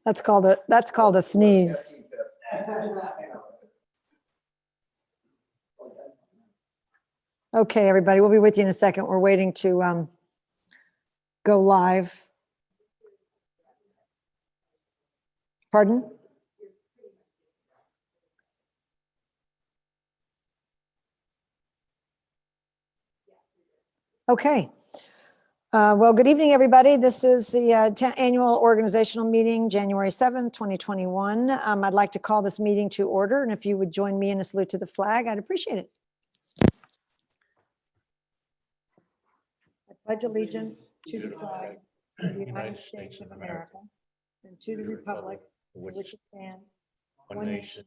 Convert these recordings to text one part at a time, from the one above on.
That's called a sneeze. Okay, everybody, we'll be with you in a second. We're waiting to go live. Pardon? Okay. Well, good evening, everybody. This is the annual organizational meeting, January 7th, 2021. I'd like to call this meeting to order, and if you would join me in a salute to the flag, I'd appreciate it. I pledge allegiance to the flag of the United States of America and to the republic for which it stands, one nation,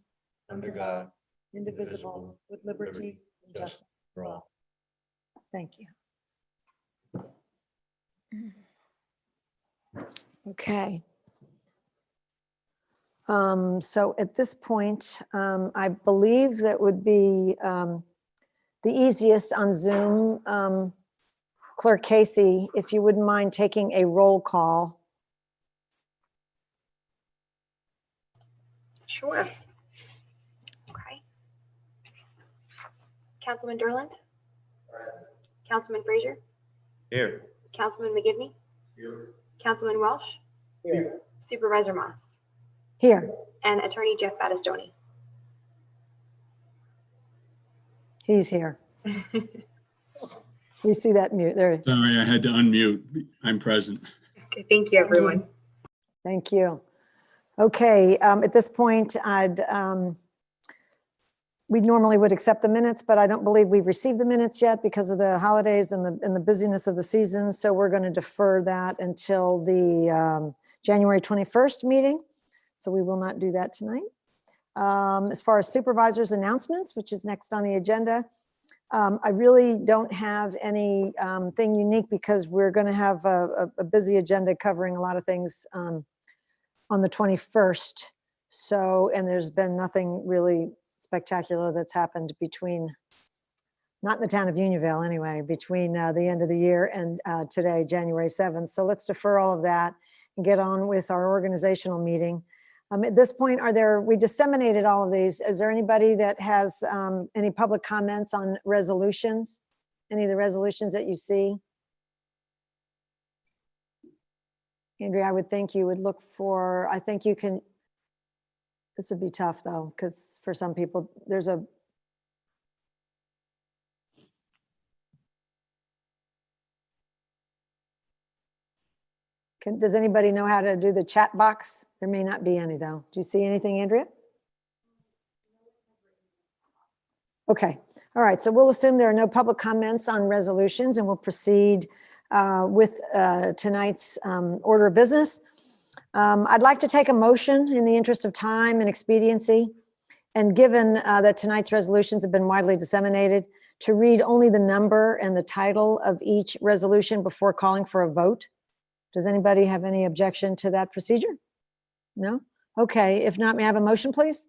under God, indivisible, with liberty and justice for all. Thank you. Okay. So at this point, I believe that would be the easiest on Zoom. Clerk Casey, if you wouldn't mind taking a roll call. Sure. Okay. Councilman Durland? Councilman Frazier? Here. Councilman McGivney? Here. Councilman Welsh? Here. Supervisor Moss? Here. And Attorney Jeff Battistoni? He's here. You see that mute there. Sorry, I had to unmute. I'm present. Okay, thank you, everyone. Thank you. Okay, at this point, we normally would accept the minutes, but I don't believe we've received the minutes yet because of the holidays and the busyness of the season. So we're going to defer that until the January 21st meeting. So we will not do that tonight. As far as supervisors announcements, which is next on the agenda, I really don't have any thing unique because we're going to have a busy agenda covering a lot of things on the 21st. So, and there's been nothing really spectacular that's happened between, not in the town of Unionville anyway, between the end of the year and today, January 7th. So let's defer all of that and get on with our organizational meeting. At this point, we disseminated all of these. Is there anybody that has any public comments on resolutions? Any of the resolutions that you see? Andrea, I would think you would look for, I think you can, this would be tough though, because for some people, there's a, does anybody know how to do the chat box? There may not be any though. Do you see anything, Andrea? Okay, all right, so we'll assume there are no public comments on resolutions and we'll proceed with tonight's order of business. I'd like to take a motion in the interest of time and expediency, and given that tonight's resolutions have been widely disseminated, to read only the number and the title of each resolution before calling for a vote. Does anybody have any objection to that procedure? No? Okay, if not, may I have a motion, please?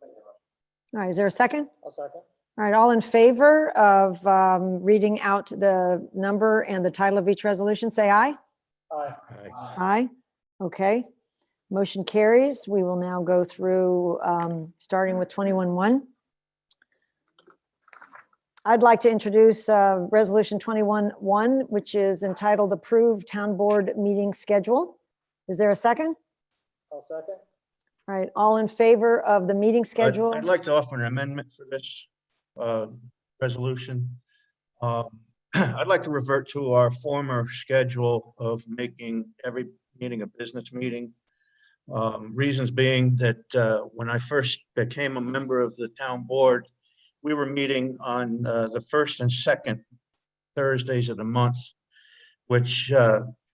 All right, is there a second? I'll second. All right, all in favor of reading out the number and the title of each resolution, say aye. Aye. Aye. Okay, motion carries. We will now go through starting with 21-1. I'd like to introduce Resolution 21-1, which is entitled Approved Town Board Meeting Schedule. Is there a second? I'll second. All right, all in favor of the meeting schedule? I'd like to offer an amendment for this resolution. I'd like to revert to our former schedule of making every meeting a business meeting. Reasons being that when I first became a member of the town board, we were meeting on the first and second Thursdays of the month, which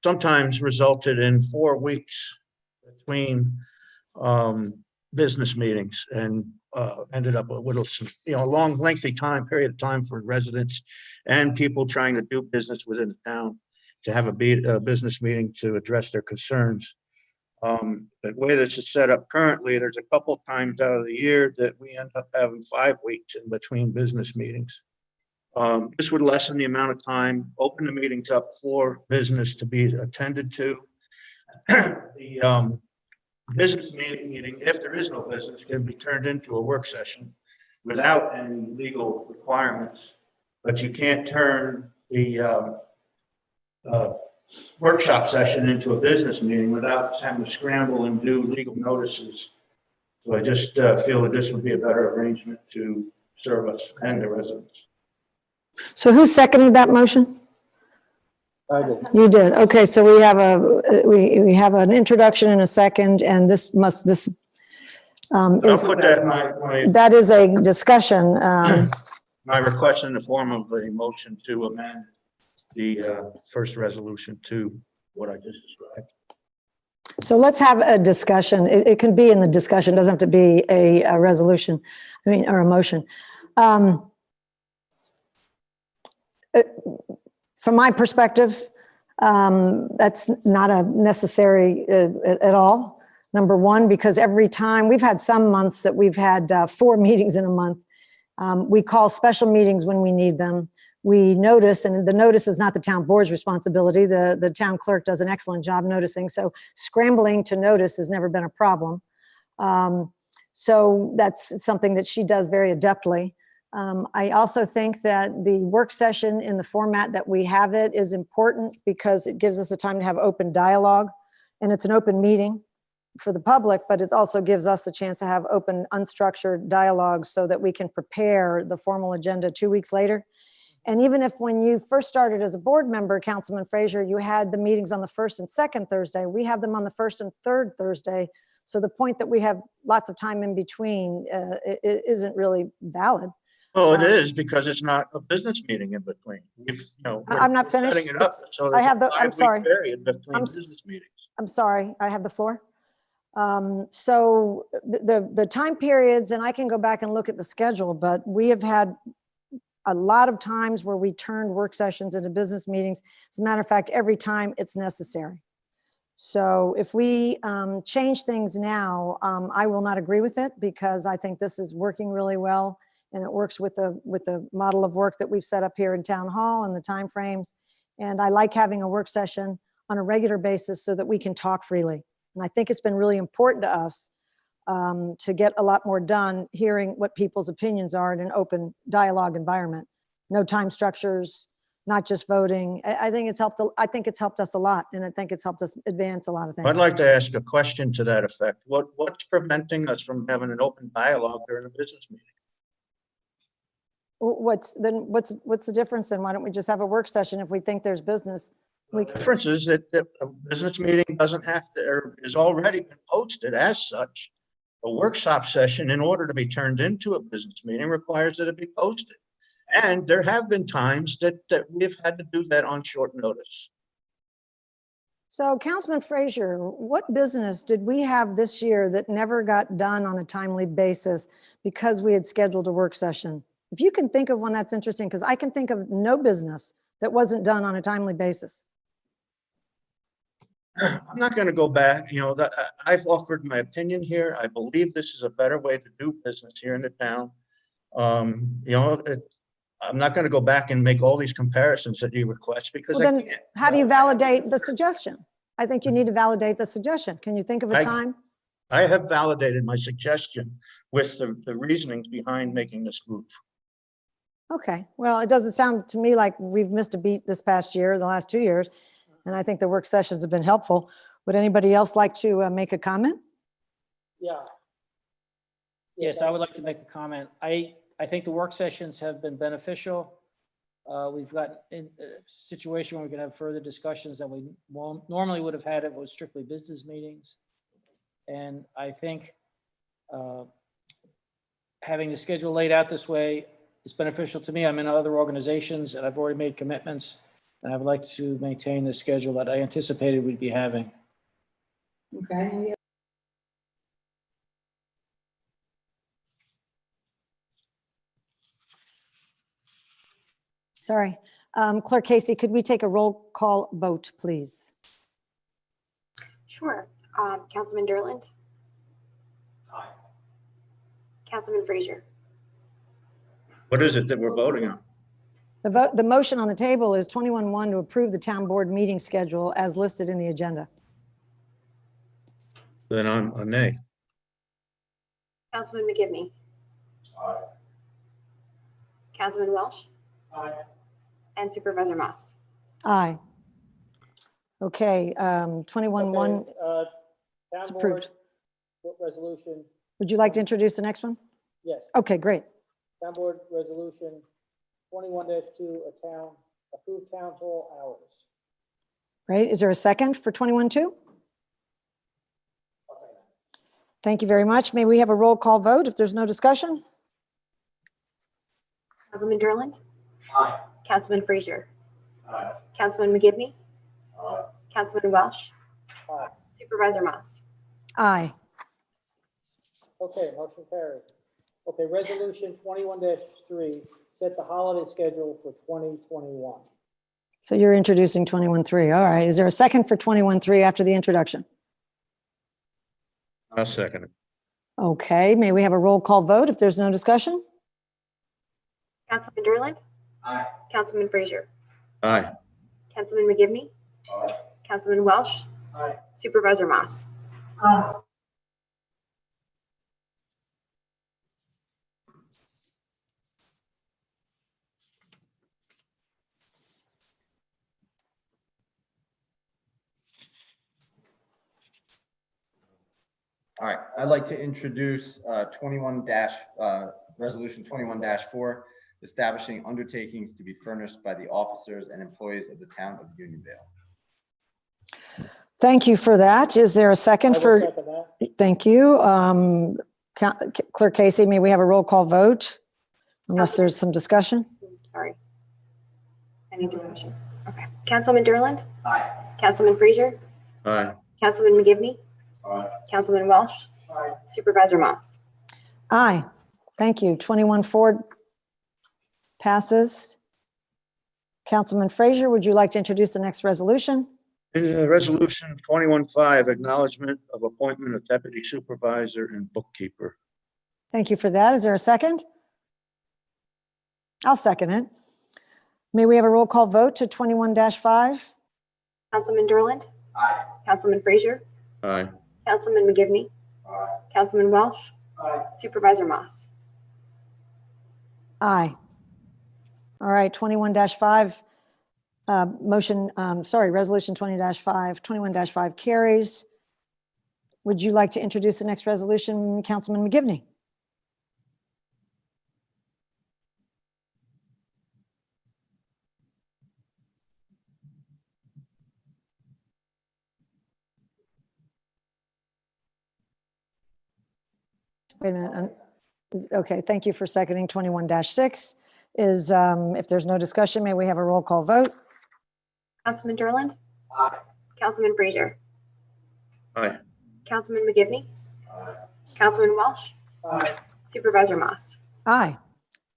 sometimes resulted in 4 weeks between business meetings, and ended up with a long, lengthy period of time for residents and people trying to do business within the town to have a business meeting to address their concerns. The way this is set up currently, there's a couple times out of the year that we end up having 5 weeks in between business meetings. This would lessen the amount of time, open the meetings up for business to be attended to. The business meeting, if there is no business, can be turned into a work session without any legal requirements. But you can't turn the workshop session into a business meeting without having to scramble and do legal notices. So I just feel that this would be a better arrangement to serve us and the residents. So who seconded that motion? I did. You did. Okay, so we have we have an introduction and a second, and this is, I'll put that, that is a discussion. my request in the form of a motion to amend the first resolution to what I just described. So let's have a discussion. It can be in the discussion, doesn't have to be a resolution, I mean, or a motion. From my perspective, that's not a necessary at all. Number one, because every time, we've had some months that we've had 4 meetings in a month. We call special meetings when we need them. We notice, and the notice is not the town board's responsibility. The town clerk does an excellent job noticing. So scrambling to notice has never been a problem. So that's something that she does very adeptly. I also think that the work session in the format that we have it is important because it gives us a time to have open dialogue, and it's an open meeting for the public, but it also gives us a chance to have open, unstructured dialogue so that we can prepare the formal agenda 2 weeks later. And even if when you first started as a board member, Councilman Frazier, you had the meetings on the first and second Thursday, we have them on the first and third Thursday. So the point that we have lots of time in between it isn't really valid. Well, it is because it's not a business meeting in between. I'm not finished. Setting it up so I have there's the, a I'm 5-week sorry. period between business meetings. I'm sorry, I have the floor. So the time periods, and I can go back and look at the schedule, but we have had a lot of times where we turned work sessions into business meetings. As a matter of fact, every time it's necessary. So if we change things now, I will not agree with it because I think this is working really well. And it works with the model of work that we've set up here in Town Hall and the timeframes. And I like having a work session on a regular basis so that we can talk freely. And I think it's been really important to us to get a lot more done, hearing what people's opinions are in an open dialogue environment. No time structures, not just voting. I think it's helped us a lot, and I think it's helped us advance a lot of things. I'd like to ask a question to that effect. What's preventing us from having an open dialogue during a business meeting? What's the difference then? Why don't we just have a work session if we think there's business? The difference is that a business meeting doesn't have to, or is already been posted as such. A workshop session, in order to be turned into a business meeting, requires that it be posted. And there have been times that we've had to do that on short notice. So Councilman Frazier, what business did we have this year that never got done on a timely basis because we had scheduled a work session? If you can think of one, that's interesting, because I can think of no business that wasn't done on a timely basis. I'm not going to go back. I've offered my opinion here. I believe this is a better way to do business here in the town. I'm not going to go back and make all these comparisons that you request because Well, I then can't. how do you validate the suggestion? I think you need to validate the suggestion. Can you think of a time? I have validated my suggestion with the reasonings behind making this move. Okay, well, it doesn't sound to me like we've missed a beat this past year, the last 2 years, and I think the work sessions have been helpful. Would anybody else like to make a comment? Yeah. Yes, I would like to make a comment. I think the work sessions have been beneficial. We've got in a situation where we can have further discussions that we normally would have had if it was strictly business meetings. And I think having the schedule laid out this way is beneficial to me. I'm in other organizations and I've already made commitments, and I would like to maintain the schedule that I anticipated we'd be having. Okay. Sorry. Clerk Casey, could we take a roll call vote, please? Sure. Councilman Durland. Aye. Councilman Frazier. What is it that we're voting on? The motion on the table is 21-1 to approve the town board meeting schedule as listed in the agenda. Then I'm a nay. Councilman McGivney. Councilman Welsh Aye. and Supervisor Moss. Aye. Okay, 21-1, Okay, Town It's board approved. resolution, would you like to introduce the next one? yes, Okay, great. town board resolution 21-2, approved town hall hours. Right, is there a second for 21-2? Thank you very much. May we have a roll call vote if there's no discussion? Councilman Derland. Aye. Councilman Frazier. Aye. Councilman McGivney. Aye. Councilman Welsh. Aye. Supervisor Moss. Aye. Okay, motion carried. Okay, resolution 21-3, set the holiday schedule for 2021. So you're introducing 21-3. All right, is there a second for 21-3 after the introduction? I'll second it. Okay, may we have a roll call vote if there's no discussion? Councilman Derland. Aye. Councilman Frazier. Aye. Councilman McGivney. Aye. Councilman Welsh. Aye. Supervisor Moss. Aye. All right, I'd like to introduce Resolution 21-4, establishing undertakings to be furnished by the officers and employees of the town of Unionville. Thank you for that. Is there a I second will for? second that. Thank you. Clerk Casey, may we have a roll call vote? Unless there's some discussion? Sorry. Any discussion? Okay. Councilman Derland. Aye. Councilman Frazier. Aye. Councilman McGivney. Aye. Councilman Welsh. Aye. Supervisor Moss. Aye. Thank you. 21-4 passes. Councilman Frazier, would you like to introduce the next resolution? Resolution 21-5, acknowledgement of appointment of deputy supervisor and bookkeeper. Thank you for that. Is there a second? I'll second it. May we have a roll call vote to 21-5? Councilman Derland. Aye. Councilman Frazier. Aye. Councilman McGivney. Aye. Councilman Welsh. Aye. Supervisor Moss. Aye. All right, 21-5, resolution 21-5 carries. Would you like to introduce the next resolution, Councilman McGivney? Wait a minute. Okay, thank you for seconding 21-6. If there's no discussion, may we have a roll call vote? Councilman Derland. Aye. Councilman Frazier. Aye. Councilman McGivney. Aye. Councilman Welsh. Aye. Supervisor Moss. Aye.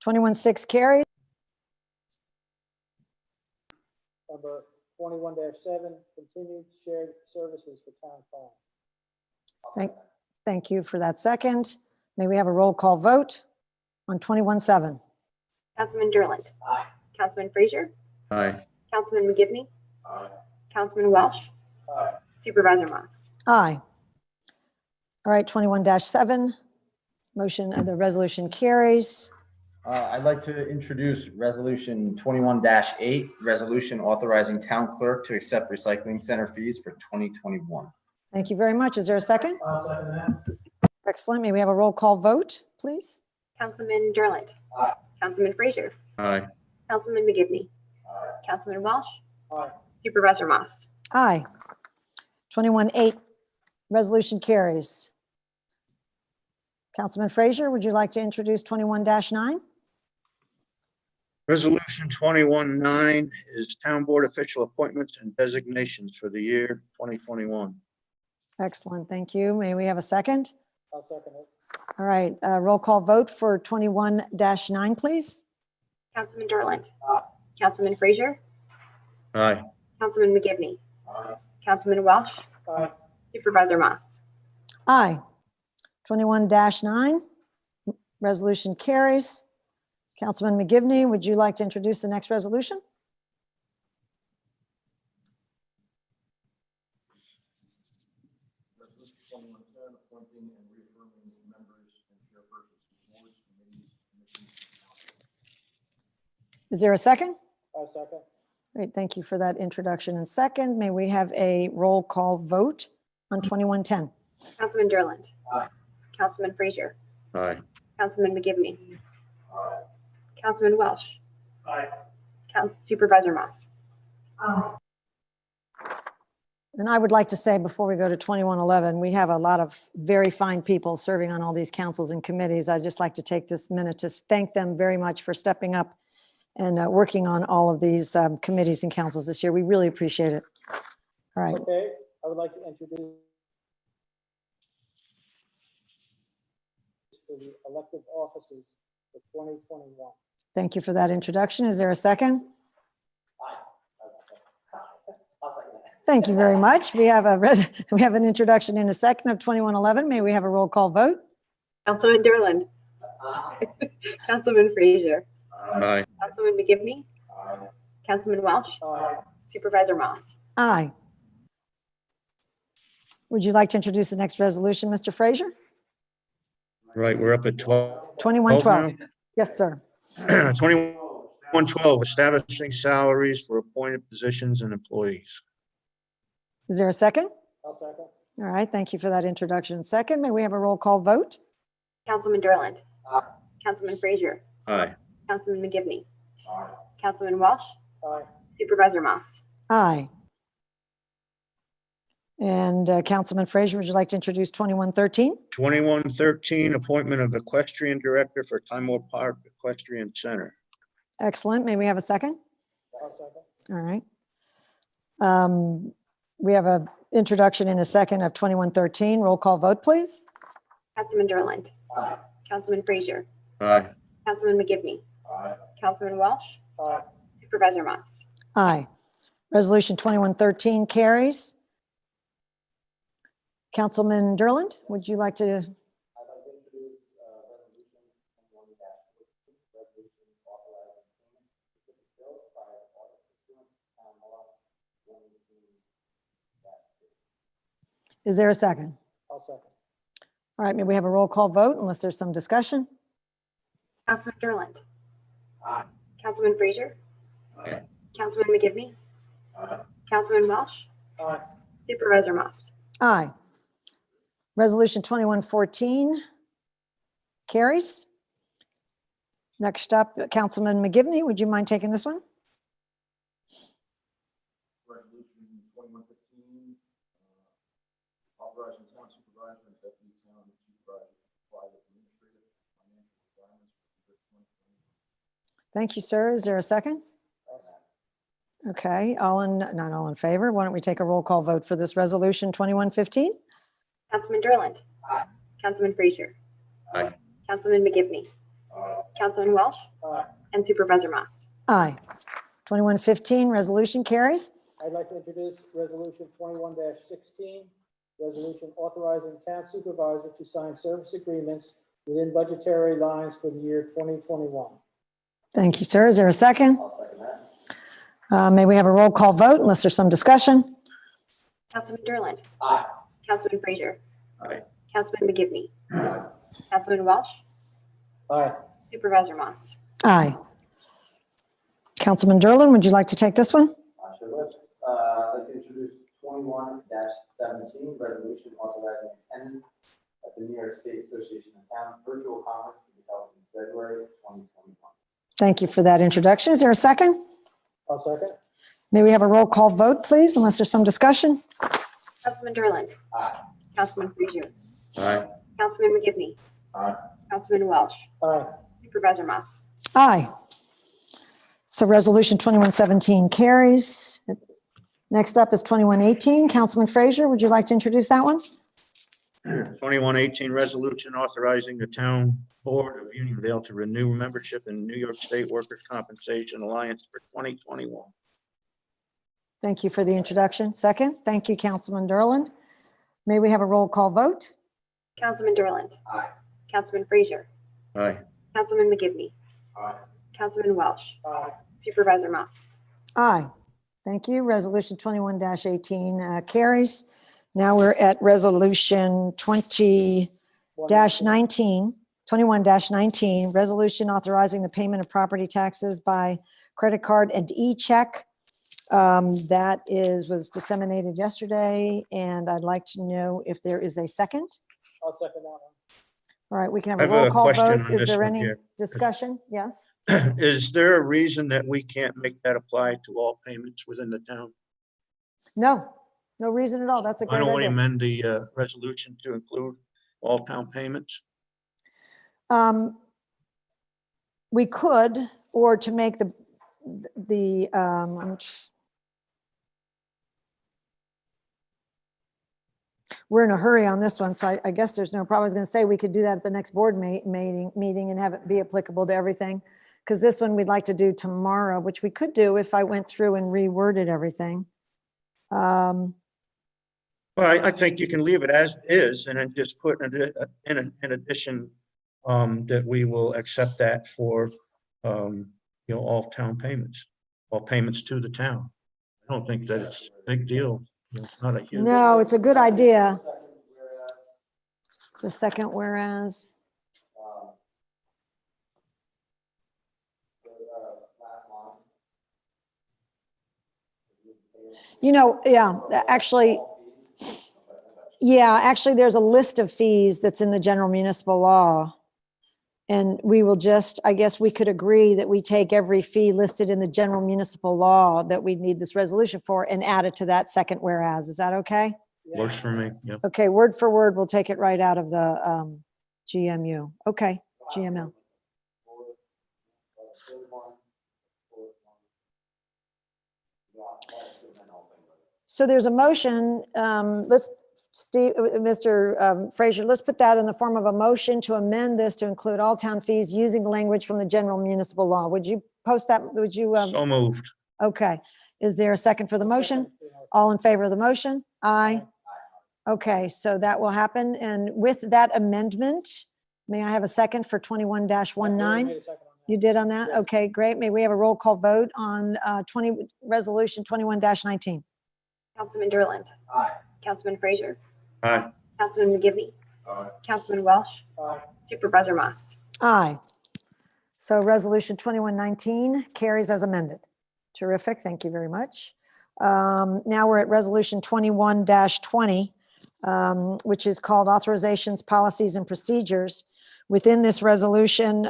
21-6 carries. Number 21-7, continued shared services for town phone. Thank you for that second. May we have a roll call vote on 21-7? Councilman Derland. Aye. Councilman Frazier. Aye. Councilman McGivney. Aye. Councilman Welsh. Aye. Supervisor Moss. Aye. All right, 21-7, the resolution carries. I'd like to introduce Resolution 21-8, resolution authorizing town clerk to accept recycling center fees for 2021. Thank you very much. Is there a second? I'll second that. Excellent. May we have a roll call vote, please? Councilman Derland. Aye. Councilman Frazier. Aye. Councilman McGivney. Aye. Councilman Welsh. Aye. Supervisor Moss. Aye. 21-8, resolution carries. Councilman Frazier, would you like to introduce 21-9? Resolution 21-9 is town board official appointments and designations for the year 2021. Excellent, thank you. May we have a second? I'll second it. All right, roll call vote for 21-9, please. Councilman Derland. Aye. Councilman Frazier. Aye. Councilman McGivney. Aye. Councilman Welsh. Aye. Supervisor Moss. Aye. 21-9, resolution carries. Councilman McGivney, would you like to introduce the next resolution? Resolution 2110, appointing and reaffirming members and chairpersons of boards, committees, commissions, and councils. Is there a second? Second. Great, thank you for that introduction and second. May we have a roll call vote on 2110? Councilman Derland. Aye. Councilman Frazier. Aye. Councilman McGivney. Aye. Councilman Welsh. Aye. Supervisor Moss. And I would like to say, before we go to 2111, we have a lot of very fine people serving on all these councils and committees. I'd just like to take this minute to thank them very much for stepping up and working on all of these committees and councils this year. We really appreciate it. All right, Okay, I would like to introduce for the elective offices for 2021. thank you for that introduction. Is there a second? I'll second that. Thank you very much. We have an introduction in a second of 2111. May we have a roll call vote? Councilman Derland. Councilman Frazier. Aye. Councilman McGivney. Aye. Councilman Welsh. Aye. Supervisor Moss. Aye. Would you like to introduce the next resolution, Mr. Frazier? Right, we're up at 12. 2112. Yes, sir. 2112, establishing salaries for appointed positions and employees. Is there a second? I'll second. All right, thank you for that introduction. Second, may we have a roll call vote? Councilman Derland. Aye. Councilman Frazier. Aye. Councilman McGivney. Aye. Councilman Welsh. Aye. Supervisor Moss. Aye. And Councilman Frazier, would you like to introduce 2113? 2113, appointment of equestrian director for Timor Park Equestrian Center. Excellent. May we have a second? I'll second. All right. We have an introduction in a second of 2113. Roll call vote, please. Councilman Derland. Aye. Councilman Frazier. Aye. Councilman McGivney. Aye. Councilman Welsh. Aye. Supervisor Moss. Aye. Resolution 2113 carries. Councilman Derland, would you like to? I'd like to introduce resolution 21-14, resolution authorizing payment of specific bills by audit pursuant to town law 118-2. Is there a second? I'll second. All right, may we have a roll call vote unless there's some discussion? Councilman Derland. Aye. Councilman Frazier. Aye. Councilman McGivney. Aye. Councilman Welsh. Aye. Supervisor Moss. Aye. Resolution 2114 carries. Next up, Councilman McGivney, would you mind taking this one? Resolution 2115, authorizing town supervisor and deputy town supervisor to comply with administrative and financial requirements for the year 2021. Thank you, sir. Is there a second? Okay, not all in favor. Why don't we take a roll call vote for this resolution 2115? Councilman Derland. Aye. Councilman Frazier. Aye. Councilman McGivney. Aye. Councilman Welsh. Aye. And Supervisor Moss. Aye. 2115 resolution carries. I'd like to introduce resolution 21-16, resolution authorizing town supervisor to sign service agreements within budgetary lines for the year 2021. Thank you, sir. Is there a second? I'll second that. May we have a roll call vote unless there's some discussion? Councilman Derland. Aye. Councilman Frazier. Aye. Councilman McGivney. Aye. Councilman Welsh. Aye. Supervisor Moss. Aye. Councilman Derlin, would you like to take this one? I sure would. I'd like to introduce 21-17, resolution authorizing attendance at the New York State Association of Towns virtual conference to be held in February 2021. Thank you for that introduction. Is there a second? I'll second. May we have a roll call vote, please, unless there's some discussion? Councilman Derland. Aye. Councilman Frazier. Aye. Councilman McGivney. Aye. Councilman Welsh. Aye. Supervisor Moss. Aye. So resolution 2117 carries. Next up is 2118. Councilman Frazier, would you like to introduce that one? 2118, resolution authorizing the town board of Unionville to renew membership in New York State Workers' Compensation Alliance for 2021. Thank you for the introduction. Second, thank you, Councilman Derland. May we have a roll call vote? Councilman Derland. Aye. Councilman Frazier. Aye. Councilman McGivney. Aye. Councilman Welsh. Supervisor Mott. Aye. Thank you. Resolution 21-18 carries. Now we're at resolution 21-19, resolution authorizing the payment of property taxes by credit card and e-check. That was disseminated yesterday, and I'd like to know if there is a second. I'll second that one. All right, we can have I a have roll a call question vote. on Is this there one any here. discussion? Yes? Is there a reason that we can't make that apply to all payments within the town? No, no reason at all. That's a Why great don't we idea. amend the resolution to include all town payments? We could, or to make we're in a hurry on this one, so I guess there's no problem. I was going to say we could do that at the next board meeting and have it be applicable to everything. Because this one we'd like to do tomorrow, which we could do if I went through and reworded everything. Well, I think you can leave it as is and then just put in addition that we will accept that for, all town payments, all payments to the town. I don't think that it's a big deal. It's not a huge. No, it's a good idea. The second whereas. Actually, there's a list of fees that's in the general municipal law. And we will I guess we could agree that we take every fee listed in the general municipal law that we need this resolution for and add it to that second whereas. Is that okay? Works for me, yeah. Okay, word for word, we'll take it right out of the GMU. Okay, GML. So there's a motion, Mr. Frazier, let's put that in the form of a motion to amend this to include all town fees using the language from the general municipal law. Would you post that? Would you? So moved. Okay. Is there a second for the motion? All in favor of the motion? Aye. Okay, so that will happen. And with that amendment, may I have a second for 21-19? You did on that? Okay, great. May we have a roll call vote on resolution 21-19? Councilman Durland. Aye. Councilman Frazier. Aye. Councilman McGivney. Aye. Councilman Welsh. Aye. Supervisor Mott. Aye. So resolution 21-19 carries as amended. Terrific, thank you very much. Now we're at resolution 21-20, which is called authorizations, policies, and procedures. Within this resolution,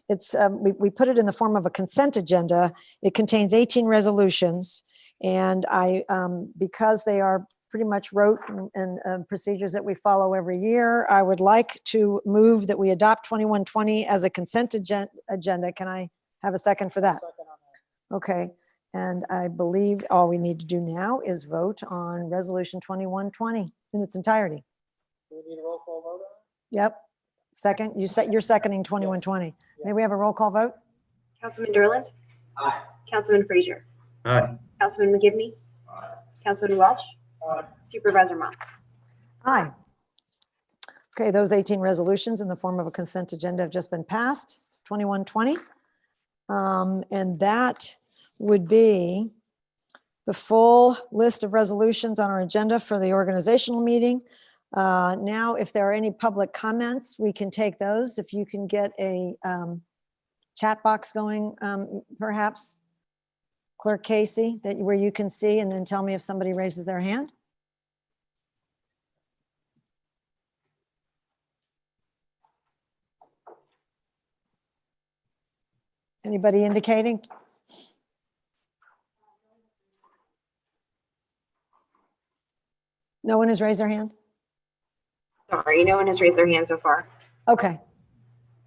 we put it in the form of a consent agenda. It contains 18 resolutions, and because they are pretty much rote and procedures that we follow every year, I would like to move that we adopt 21-20 as a consent agenda. Can I have a second for that? Okay, and I believe all we need to do now is vote on resolution 21-20 in its entirety. Do we need a roll call vote on it? Yep. Second, you're seconding 21-20. May we have a roll call vote? Councilman Durland. Aye. Councilman Frazier. Aye. Councilman McGivney. Aye. Councilman Welsh. Supervisor Mott. Aye. Okay, those 18 resolutions in the form of a consent agenda have just been passed. It's 21-20. And that would be the full list of resolutions on our agenda for the organizational meeting. Now, if there are any public comments, we can take those. If you can get a chat box going, perhaps, Clerk Casey, where you can see, and then tell me if somebody raises their hand. Anybody indicating? No one has raised their hand? Sorry, no one has raised their hand so far. Okay.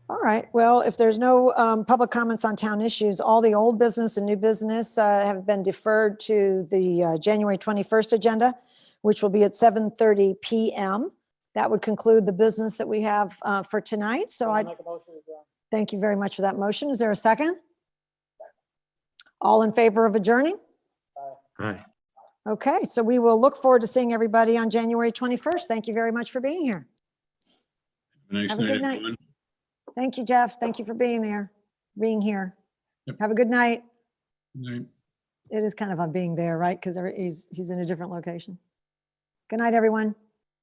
All right. Well, if there's no public comments on town issues, all the old business and new business have been deferred to the January 21st agenda, which will be at 7:30 p.m. That would conclude the business that we have for tonight. So I Make a motion to adjourn. thank you very much for that motion. Is there a second? All in favor of adjourning? Aye. Okay, so we will look forward to seeing everybody on January 21st. Thank you very much for being here. Nice Have a night, good night. everyone. Thank you, Jeff. Thank you for being there. being here. Yep. Have a good night. Right. It is kind of on being there, right? Because he's in a different location. Good night, everyone.